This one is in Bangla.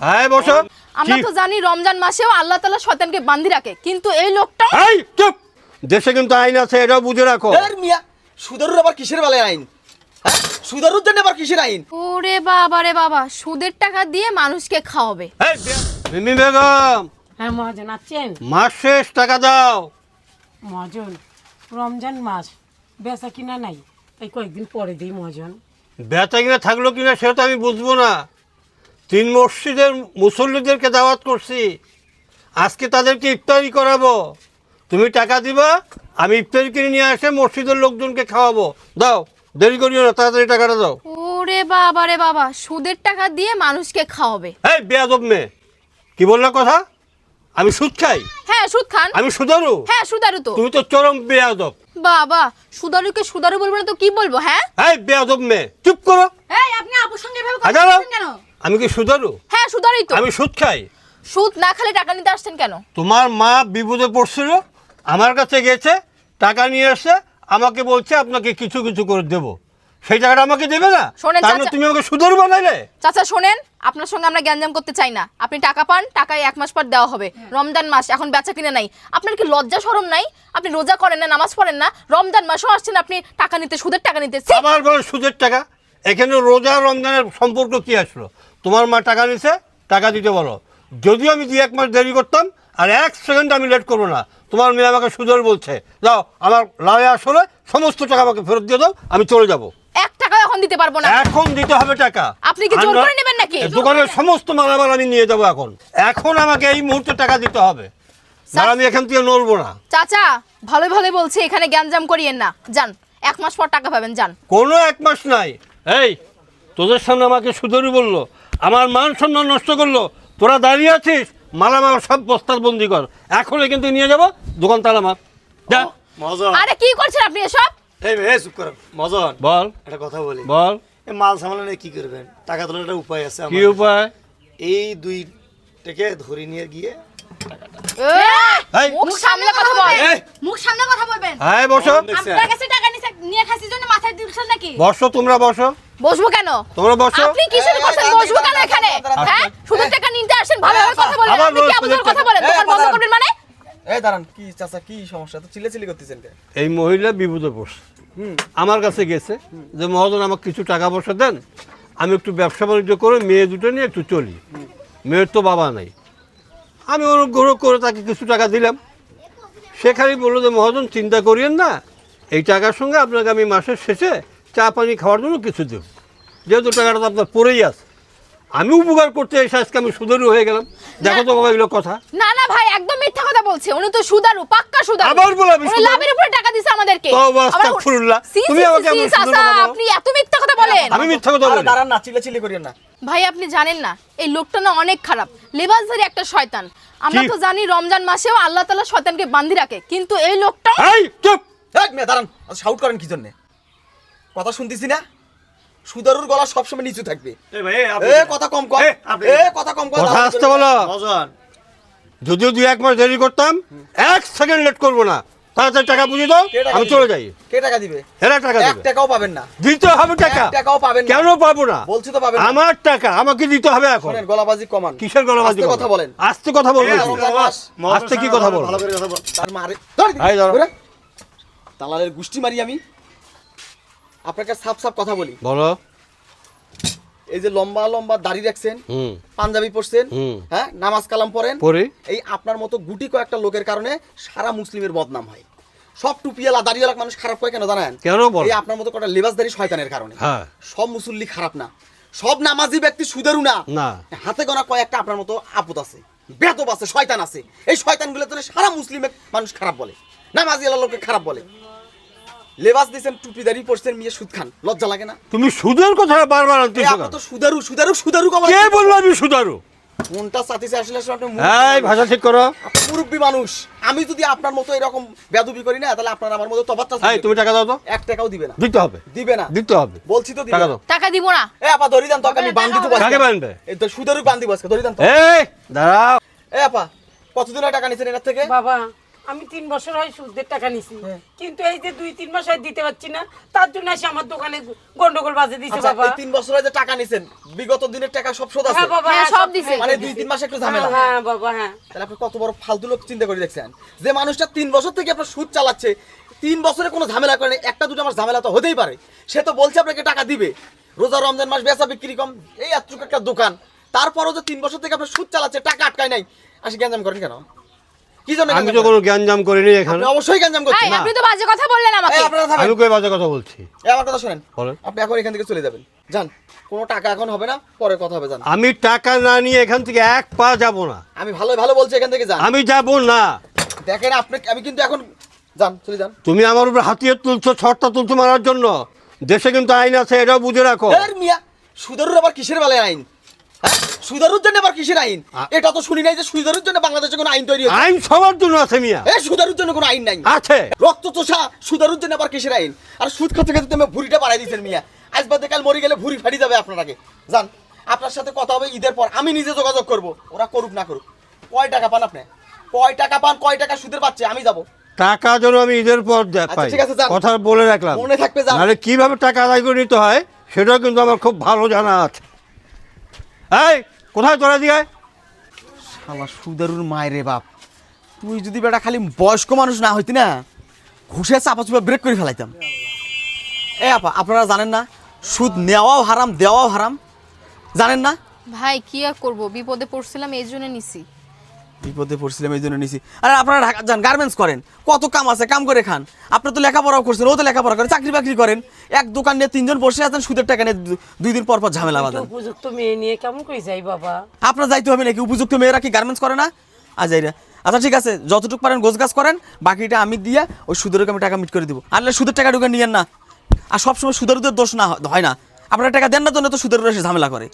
হ্যাঁ বসো। আমরা তো জানি রমজান মাসেও আল্লাহ তাআলা শয়তানকে বাঁধি রাখে, কিন্তু এই লোকটা এই চুপ, দেশে কিন্তু আইন আছে, এটাও বুঝে রাখো। এর মিয়া সুদারুর আবার কিসের বেলায় আইন? হ্যাঁ, সুদারুর জন্য আবার কিসের আইন? ওরে বাবা রে বাবা, সুদের টাকা দিয়ে মানুষকে খাওয়াবে। এই মিমি বেগম, হ্যাঁ মহাজন আছেন? মাস শেষ, টাকা দাও। মহাজন রমজান মাস বেচা কিনা নাই, তাই কয়েকদিন পরে দিই মহাজন। বেচা কিনা থাকলো কিনা সেটা তো আমি বুঝবো না। 3 মসজিদের মুসল্লিদেরকে দাওয়াত করছি, আজকে তাদেরকে ইফতারি করাবো। তুমি টাকা দিবা, আমি ইফতারি কিনে নিয়ে আসে মসজিদের লোকজনকে খাওয়াবো। দাও, দেরি করিও না, তাড়াতাড়ি টাকাটা দাও। ওরে বাবা রে বাবা, সুদের টাকা দিয়ে মানুষকে খাওয়াবে। এই বেয়াদব মেয়ে, কি বললা কথা? আমি সুদ খাই? হ্যাঁ সুদ খান। আমি সুদারু? হ্যাঁ সুদারু তো। তুমি তো চরম বেয়াদব। বাবা, সুদারুকে সুদারু বলবো না তো কি বলবো? হ্যাঁ এই বেয়াদব মেয়ে, চুপ করো। এই আপনি আপুর সঙ্গে এভাবে কথা বলছেন কেন? আমি কি সুদারু? হ্যাঁ সুদারুই তো। আমি সুদ খাই? সুদ না খেলে টাকা নিতে আসছেন কেন? তোমার মা বিপদে পড়ছিল, আমার কাছে গেছে, টাকা নিয়ে এসে আমাকে বলছে আপনাকে কিছু কিছু করে দেবো। সেই টাকাটা আমাকে দেবে না? শোনেন তার মানে চাচা- তুমি আমাকে সুদারু বানাইলে? চাচা শোনেন, আপনার সঙ্গে আমরা গ্যাঞ্জাম করতে চাই না। আপনি টাকা পান, টাকায় 1 মাস পর দেওয়া হবে। রমজান মাস, এখন বেচা কিনে নাই। আপনার কি লজ্জা শরম নাই? আপনি রোজা করেন না, নামাজ পড়েন না, রমজান মাসও আসছেন আপনি টাকা নিতে, সুদের টাকা নিতে। ছি! আবার বলে সুদের টাকা? এখানে রোজা রমজানের সম্পর্ক কি আসলো? তোমার মা টাকা নিছে, টাকা দিতে বলো। যদিও আমি 2-1 মাস দেরি করতাম, আর 1 সেকেন্ড আমি লেট করবো না। তোমার মেয়ে আমাকে সুদের বলছে, যাও আমার লাভে আসলে সমস্ত টাকা আমাকে ফেরত দিয়ে দাও, আমি চলে যাব। 1 টাকা এখন দিতে পারবো না। এখন দিতে হবে টাকা। আপনি কি জোর করে নেবেন নাকি? দোকানের সমস্ত মালামাল আমি নিয়ে যাবো। এখন আমাকে এই মুহূর্তে টাকা দিতে হবে, না আমি এখান থেকে নড়বো না। চাচা ভালো ভালো বলছি, এখানে গ্যাঞ্জাম করিয়েন না। যান, 1 মাস পর টাকা পাবেন, যান। কোনো 1 মাস নাই। এই তোদের সামনে আমাকে সুদরু বললো, আমার মান সম্মান নষ্ট করলো। তোরা দাঁড়িয়ে আছিস, মালামাল সব বস্তার বন্দি কর, এখন কিন্তু নিয়ে যাবো, দোকান তালা মার। যা। মজন, আরে কি করছেন আপনি এসব? এই ভাই চুপ কর। মজন, বল একটা কথা বলি। বল। এই মাল সামলানো কি করবেন? টাকা তোলার একটা উপায় আছে কি আমার। উপায়? এই 2 টাকা ধরে নিয়ে গিয়ে এই মুখ সামলে কথা বল। এই, মুখ সামনে কথা বলবেন। হ্যাঁ বসো, আপনার কাছে টাকা নিয়ে খাসির জন্য মাথায় দিচ্ছেন নাকি? বসো, তোমরা বসো, বসবো কেন? তোমরা বসো। আপনি কিসের করছেন? বসবো কেন এখানে? হ্যাঁ সুদের টাকা নিতে আসেন, ভালোভাবে কথা বলেন। আবার আপনি কি আবুদের কথা বলেন? দোকান বন্ধ করবেন মানে? এই দাঁড়ান, কি চাচা কি সমস্যা? তো চিল্লাচিল্লি করতেছেন কেন? এই মহিলা বিপদে পড়ছে, আমার কাছে গেছে যে মহাজন আমাকে কিছু টাকা পয়সা দেন, আমি একটু ব্যবসা বাণিজ্য করে মেয়ে দুটো নিয়ে একটু চলি। মেয়ের তো বাবা নাই। আমি অনুগ্রহ করে তাকে কিছু টাকা দিলাম। সেখানেই বললো যে মহাজন চিন্তা করিয়েন না, এই টাকার সঙ্গে আপনাকে আমি মাসের শেষে চা পানি খাওয়ার জন্য কিছু দেব, যেহেতু টাকাটা তো আপনার পড়েই আছে। আমি উপকার করতে এসে আজকে আমি সুদরু হয়ে গেলাম। দেখো তো বাবা এগুলো কথা। না না ভাই, একদম মিথ্যা কথা বলছে। উনি তো সুদারু, পাক্কা সুদারু। আবার বলে আমি উনি সুদারু? লাভের উপরে টাকা দিছে আমাদেরকে। তওবা আস্তাগফিরুল্লাহ। তুমি আমাকে এমন সুদূর কথা বলো? আপনি এত মিথ্যা কথা বলেন? আমি মিথ্যা কথা বলি? দাঁড়ান না, চিল্লাচিল্লি করিয়েন না। ভাই আপনি জানেন না, এই লোকটা না অনেক খারাপ, লেবাসধারী একটা শয়তান। আমরা কি? তো জানি রমজান মাসেও আল্লাহ তাআলা শয়তানকে বাঁধি রাখে, কিন্তু এই লোকটা এই চুপ। এই মেয়ে দাঁড়ান, শাউট করেন কি জন্য? কথা শুনতেছি না? সুদারুর গলা সবসময় নিচু থাকবে। এই ভাই এ কথা কম কর। এ কথা কম কর। কথা আসতে বলো। মজন যদিও 2-1 মাস দেরি করতাম, 1 সেকেন্ড লেট করবো না। তাড়াতাড়ি টাকা বুঝিয়ে দাও, কে টাকা আমি দিবে? চলে যাই। কে টাকা দিবে? এরা টাকা 1 দেবে। টাকাও পাবেন না। দিতে হবে টাকা। 1 টাকাও পাবেন না। কেন পাবো না? বলছি তো পাবেন না। আমার টাকা আমাকে দিতে হবে এখন। শুনেন, গলাবাজি কমান। কিসের গলাবাজি? আস্তে কথা বলেন। আস্তে কথা বলবো। রমজান মাস। আস্তে কি কথা বলবো? ভালো করে কথা বল। তার মারে ধর এই ধরো। ঘুরে। তালালের গুষ্টি মারি আমি। আপনাকে সাফ সাফ কথা বলি। বলো। এই যে লম্বা লম্বা দাড়ি রাখছেন, হুম পাঞ্জাবি পরছেন, হুম। হ্যাঁ নামাজ কালাম পড়েন, পরে এই আপনার মতো গুটি কয়েকটা লোকের কারণে সারা মুসলিমের বদনাম হয়। সব টুপিওয়ালা দাড়িওয়ালা মানুষ খারাপ হয় কেন জানেন? কেন বল? এই আপনার মতো কটা লেবাসদারি শয়তানের কারণে। হ্যাঁ। সব মুসল্লি খারাপ না, সব নামাজি ব্যক্তি সুদেরু না। না। হাতে গোনা কয়েকটা আপনার মতো আপদ আছে, বেদব আছে, শয়তান আছে। এই শয়তানগুলো তো সারা মুসলিমের মানুষ খারাপ বলে, নামাজিওয়ালা লোককে খারাপ বলে। লেবাস দিয়েছেন, টুপি দাড়ি পরছেন, মিয়া সুদ খান, লজ্জা লাগে না? তুমি সুদের কথা বারবার আনতেছ এই আপনি তো সুদারু সুদারু সুদারু কমাল। কে বললো আমি সুদারু? মনটা চাতিছে আসলে আপনি এই ভাষা ঠিক করো। মুরব্বী মানুষ। আমি যদি আপনার মতো এরকম বেয়াদবি করি না, তাহলে আপনার আমার মতো তফাৎ আছে। এই তুমি টাকা দাও তো। 1 টাকাও দিবে না। দিতে হবে। দিবে না। দিতে হবে। বলছি তো দিবে টাকা না। দাও। টাকা দিব না। এ আপা ধরি দেন তো, আমি বান্ধি তো কাকে বানবে? এই তো সুদারু বান্ধি বসকে ধরি দেন তো। এই দাঁড়াও। এ আপা কতদিন টাকা নিছেন এর থেকে? বাবা আমি 3 বছর হয় সুদের টাকা নিছি কিন্তু এই যে 2-3 মাস হয় দিতে পারছি না তার জন্য এসে আমার দোকানে গন্ডগোল বাজে দিছে আচ্ছা বাবা। এই 3 বছরে যে টাকা নিছেন বিগত দিনের টাকা সব শোধ আছে হ্যাঁ বাবা, হ্যাঁ, হ্যাঁ, সব সব দিছে। মানে 2-3 মাসে একটু ঝামেলা হ্যাঁ বাবা, হ্যাঁ। তাহলে আপনি কত বড় ফালতু লোক চিন্তা করে দেখছেন যে মানুষটা 3 বছর থেকে আপনার সুদ চালাচ্ছে 3 বছরে কোনো ঝামেলা করে নাই, একটা দুটো মাস ঝামেলা তো হতেই পারে সে তো বলছে আপনাকে টাকা দিবে রোজা রমজান মাস বেচা বিক্রি কম এই এতটুকু একটা দোকান তারপরও যে 3 বছর থেকে আপনার সুদ চালাচ্ছে টাকা আটকায় নাই আসি গ্যাঞ্জাম করেন কেন কি জন্য আমি তো কোনো জ্ঞানজাম করিনি এখানে। আপনি অবশ্যই গ্যাঞ্জাম এই, করছেন আপনি তো বাজে কথা বললেন আমাকে। এই আপনারা থামেন আমি কই বাজে কথা বলছি? এই আমার কথা শুনেন বলেন। আপনি এখন এখান থেকে চলে যাবেন যান কোনো টাকা এখন হবে না পরে কথা হবে যান আমি টাকা না নিয়ে এখান থেকে এক পা যাব না। আমি ভালো ভালো বলছি এখান থেকে যান আমি যাব না। দেখেন আপনি আমি কিন্তু এখন যান চলে যান তুমি আমার উপর হাতিয়ে তুলছো, ছটটা তুলছো মারার জন্য। দেশে কিন্তু আইন আছে, এটাও বুঝে রাখো। এর মিয়া সুদারুর আবার কিসের বেলায় আইন হ্যাঁ সুদারুর জন্য আবার কিসের আইন এটা তো শুনি নাই যে সুদারুর জন্য বাংলাদেশে কোনো আইন তৈরি হয়েছে আইন সবার জন্য আছে মিয়া, এই সুদারুর জন্য কোনো আইন নাই আছে। রক্ত চোষা সুদারুর জন্য আবার কিসের আইন আর সুদ খেতে খেতে তুমি ভুঁড়িটা বাড়াই দিয়েছেন মিয়া আজ বাদে কাল মরে গেলে ভুঁড়ি ফাটি যাবে আপনার আগে যান আপনার সাথে কথা হবে ঈদের পর আমি নিজে যোগাযোগ করব ওরা করুক না করুক কয় টাকা পান আপনি কয় টাকা পান কয় টাকা সুদের পাচ্ছে আমি যাব টাকা যেন আমি ঈদের পর পাই, ঠিক আছে, যান। কথা বলে রাখলাম। মনে থাকবে, যান। নাহলে কিভাবে টাকা আদায় করে নিতে হয় সেটাও কিন্তু আমার খুব ভালো জানা আছে। এই কোথায় তোরা দিকে? শালা সুদারুর মায়ের রে বাপ তুই যদি বেটা খালি বয়স্ক মানুষ না হইতি না ঘুষে চাপা চুপা ব্রেক করে ফেলাইতাম এ আপা আপনারা জানেন না সুদ নেওয়াও হারাম দেওয়াও হারাম জানেন না ভাই কি আর করবো, বিপদে পড়ছিলাম এই জন্য নিছি। বিপদে পড়ছিলাম এই জন্য নিছি আরে আপনারা ঢাকা যান গার্মেন্টস করেন কত কাম আছে কাম করে খান আপনি তো লেখাপড়াও করছেন ও তো লেখাপড়া করে চাকরি বাকরি করেন এক দোকান নিয়ে 3 জন বসে আছেন সুদের টাকা নিয়ে 2 দিন পর পর ঝামেলা বাঁধেন উপযুক্ত মেয়ে নিয়ে কেমন করে যাই বাবা? আপনার যাইতে হবে নাকি উপযুক্ত মেয়েরা কি গার্মেন্টস করে না আজ এরা আচ্ছা ঠিক আছে যতটুকু পারেন গোছগাছ করেন বাকিটা আমি দিয়ে ওই সুদের আমি টাকা মিট করে দিব আনলে সুদের টাকা ঢুকে নিয়েন না আর সবসময় সুদের দোষ না হয় না আপনারা টাকা দেন না জন্য তো সুদের এসে ঝামেলা করে